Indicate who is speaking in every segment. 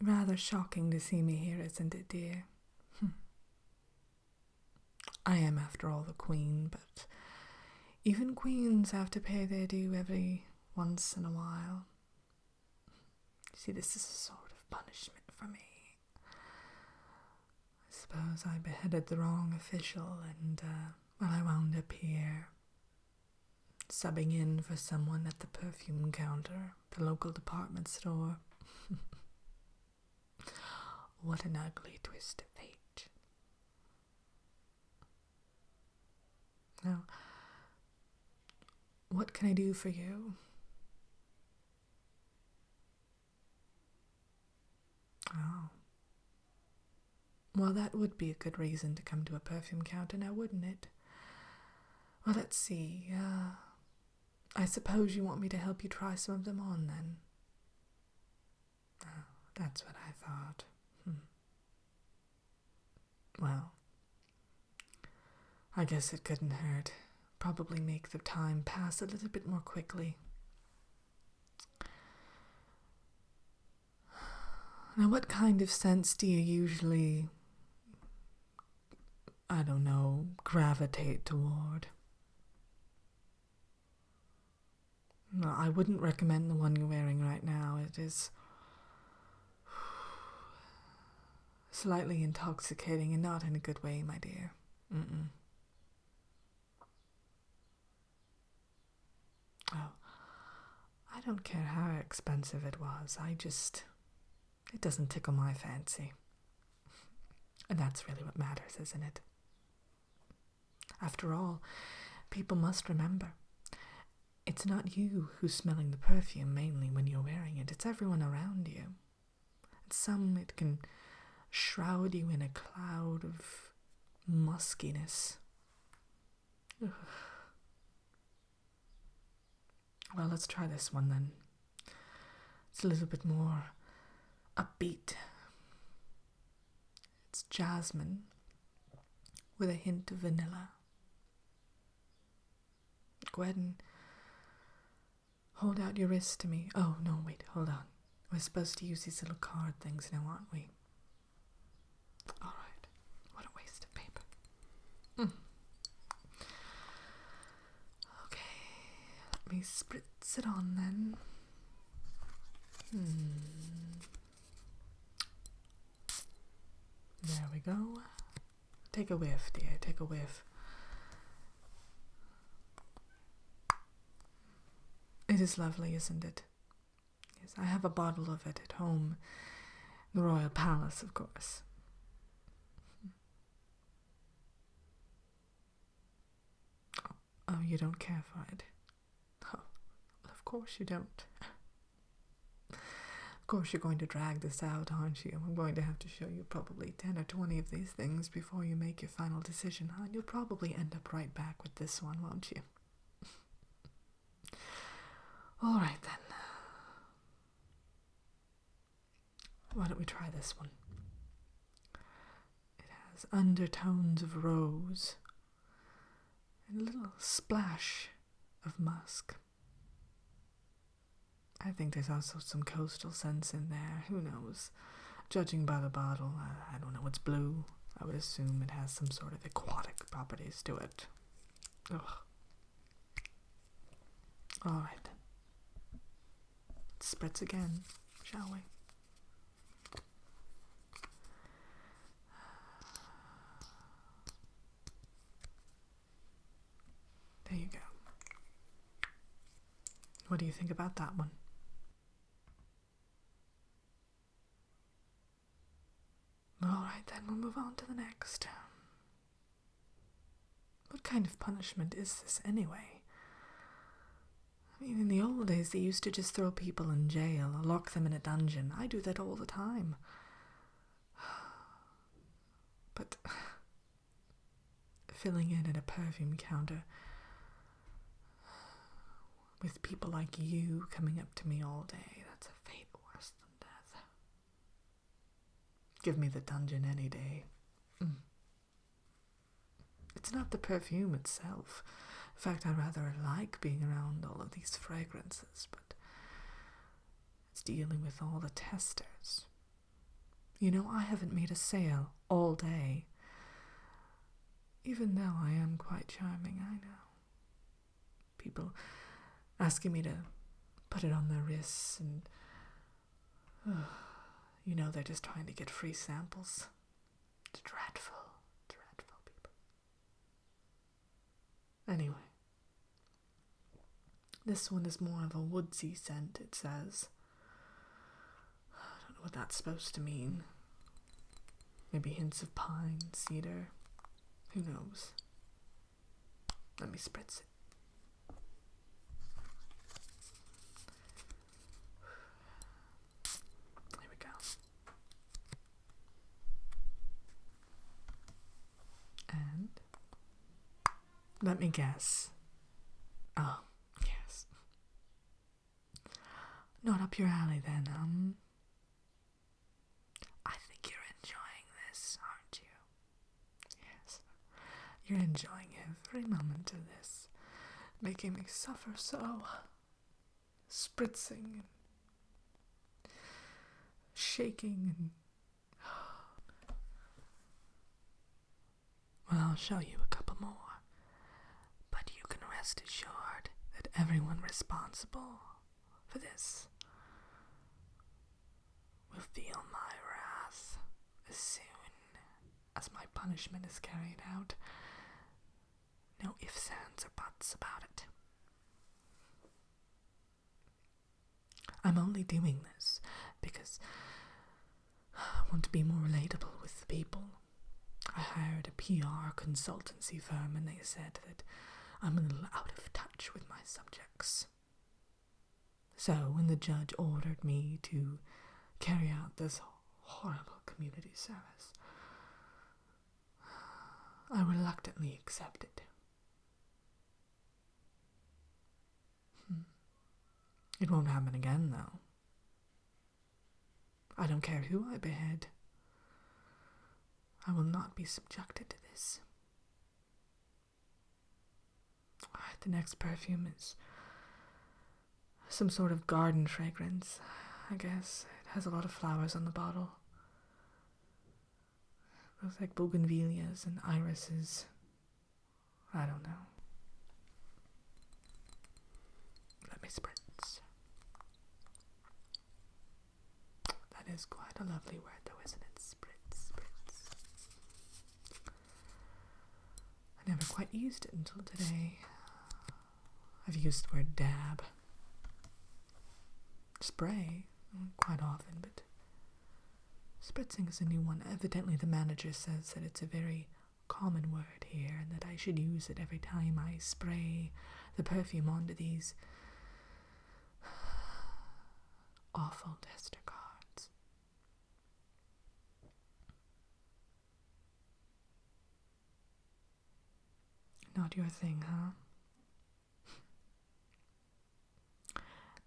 Speaker 1: Rather shocking to see me here, isn't it, dear? I am, after all, the queen, but even queens have to pay their due every once in a while. You see, this is a sort of punishment for me. I suppose I beheaded the wrong official, and, I wound up here, subbing in for someone at the perfume counter, the local department store. What an ugly twist of fate. Now, what can I do for you? Oh. Well, that would be a good reason to come to a perfume counter now, wouldn't it? Well, let's see. I suppose you want me to help you try some of them on, then? Oh, that's what I thought. Well, I guess it couldn't hurt. Probably make the time pass a little bit more quickly. Now, what kind of scents do you usually, gravitate toward? No, I wouldn't recommend the one you're wearing right now. It is slightly intoxicating and not in a good way, my dear. Oh, I don't care how expensive it was. It doesn't tickle my fancy. And that's really what matters, isn't it? After all, people must remember, it's not you who's smelling the perfume mainly when you're wearing it. It's everyone around you. And it can shroud you in a cloud of muskiness. Ugh. Well, let's try this one then. It's a little bit more upbeat. It's jasmine with a hint of vanilla. Go ahead and hold out your wrist to me. Oh, no, wait, hold on. We're supposed to use these little card things now, aren't we? All right. What a waste of paper. Okay, let me spritz it on then. There we go. Take a whiff, dear. Take a whiff. It is lovely, isn't it? Yes, I have a bottle of it at home. The Royal Palace, of course. Oh, you don't care for it? Oh, well, of course you don't. Of course you're going to drag this out, aren't you? I'm going to have to show you probably 10 or 20 of these things before you make your final decision, and you'll probably end up right back with this one, won't you? All right, then. Why don't we try this one? It has undertones of rose and a little splash of musk. I think there's also some coastal scents in there. Who knows? Judging by the bottle, I don't know. It's blue. I would assume it has some sort of aquatic properties to it. Ugh. All right, then. Let's spritz again, shall we? There you go. What do you think about that one? All right, then we'll move on to the next. What kind of punishment is this anyway? I mean, in the old days, they used to just throw people in jail or lock them in a dungeon. I do that all the time. But filling in at a perfume counter with people like you coming up to me all day, that's a fate worse than death. Give me the dungeon any day. It's not the perfume itself. In fact, I rather like being around all of these fragrances, but it's dealing with all the testers. You know, I haven't made a sale all day. Even though I am quite charming, I know. People asking me to put it on their wrists and, you know, they're just trying to get free samples. It's dreadful, dreadful people. Anyway, this one is more of a woodsy scent, it says. I don't know what that's supposed to mean. Maybe hints of pine, cedar. Who knows? Let me spritz it. Here we go. And let me guess. Oh, yes. Not up your alley then, I think you're enjoying this, aren't you? Yes. You're enjoying every moment of this. Making me suffer so. Spritzing and shaking and... Well, I'll show you a couple more. But you can rest assured that everyone responsible for this will feel my wrath as soon as my punishment is carried out. No ifs, ands, or buts about it. I'm only doing this because I want to be more relatable with the people. I hired a PR consultancy firm and they said that I'm a little out of touch with my subjects. So when the judge ordered me to carry out this horrible community service, I reluctantly accepted. It won't happen again, though. I don't care who I behead. I will not be subjected to this. Alright, the next perfume is some sort of garden fragrance, I guess. It has a lot of flowers on the bottle. Looks like bougainvilleas and irises. I don't know. Let me spritz. That is quite a lovely word though, isn't it? Spritz, spritz. I never quite used it until today. I've used the word dab. Spray, quite often, but spritzing is a new one. Evidently the manager says that it's a very common word here and that I should use it every time I spray the perfume onto these awful tester cards. Not your thing, huh?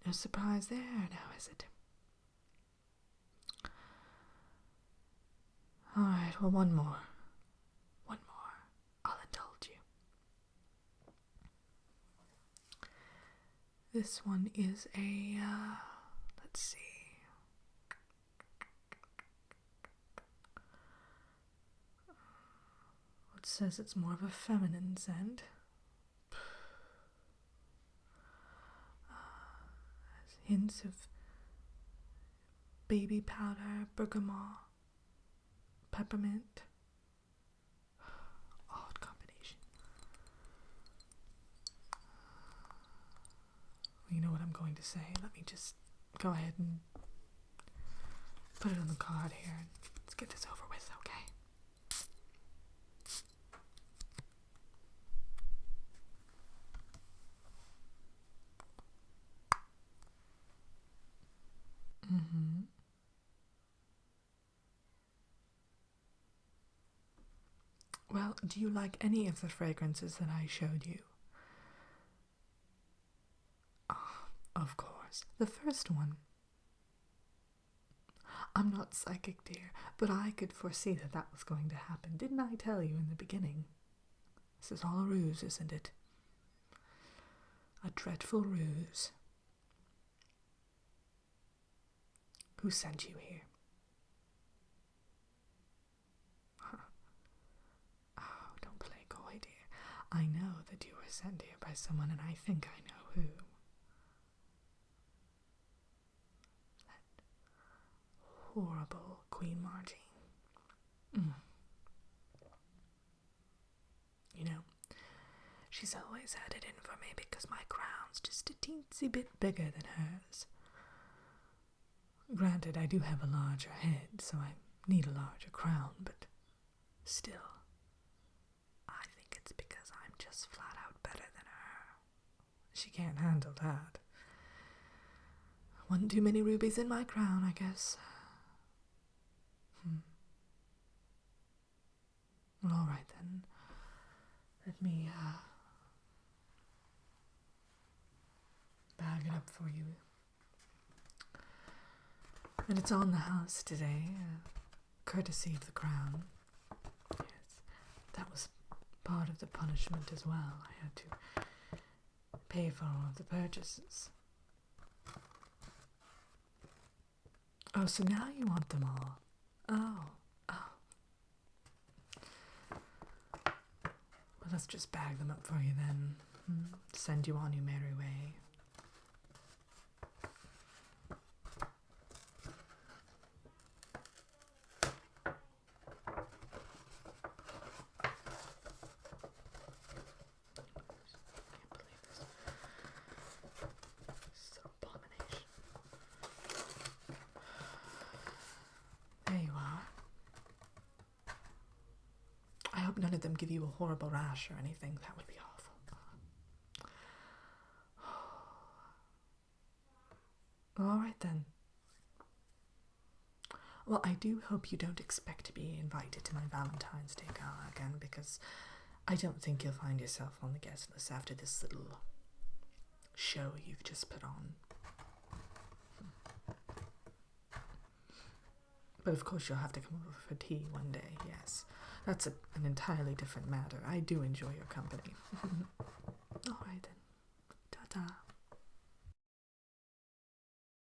Speaker 1: No surprise there now, is it? Alright, well, one more. One more. I'll indulge you. This one is a, let's see. It says it's more of a feminine scent. Hints of baby powder, bergamot, peppermint. Odd combination. Well, you know what I'm going to say. Let me just go ahead and put it on the card here. Let's get this over with, okay? Well, do you like any of the fragrances that I showed you? Oh, of course. The first one. I'm not psychic, dear, but I could foresee that that was going to happen. Didn't I tell you in the beginning? This is all a ruse, isn't it? A dreadful ruse. Who sent you here? I know that you were sent here by someone, and I think I know who. That horrible Queen Martine. You know, she's always had it in for me because my crown's just a teensy bit bigger than hers. Granted, I do have a larger head, so I need a larger crown, but still, I think it's because I'm just flat out better than her. She can't handle that. One too many rubies in my crown, I guess. Well, all right then. Let me bag it up for you. And it's on the house today, courtesy of the crown. Yes, that was part of the punishment as well. I had to pay for all of the purchases. Oh, so now you want them all? Oh. Well, let's just bag them up for you then. Send you on your merry way. There you are. I hope none of them give you a horrible rash or anything. That would be awful. All right then. Well, I do hope you don't expect to be invited to my Valentine's Day gala again, because I don't think you'll find yourself on the guest list after this little show you've just put on. But of course you'll have to come over for tea one day, yes. That's an entirely different matter. I do enjoy your company. All right then. Ta-ta.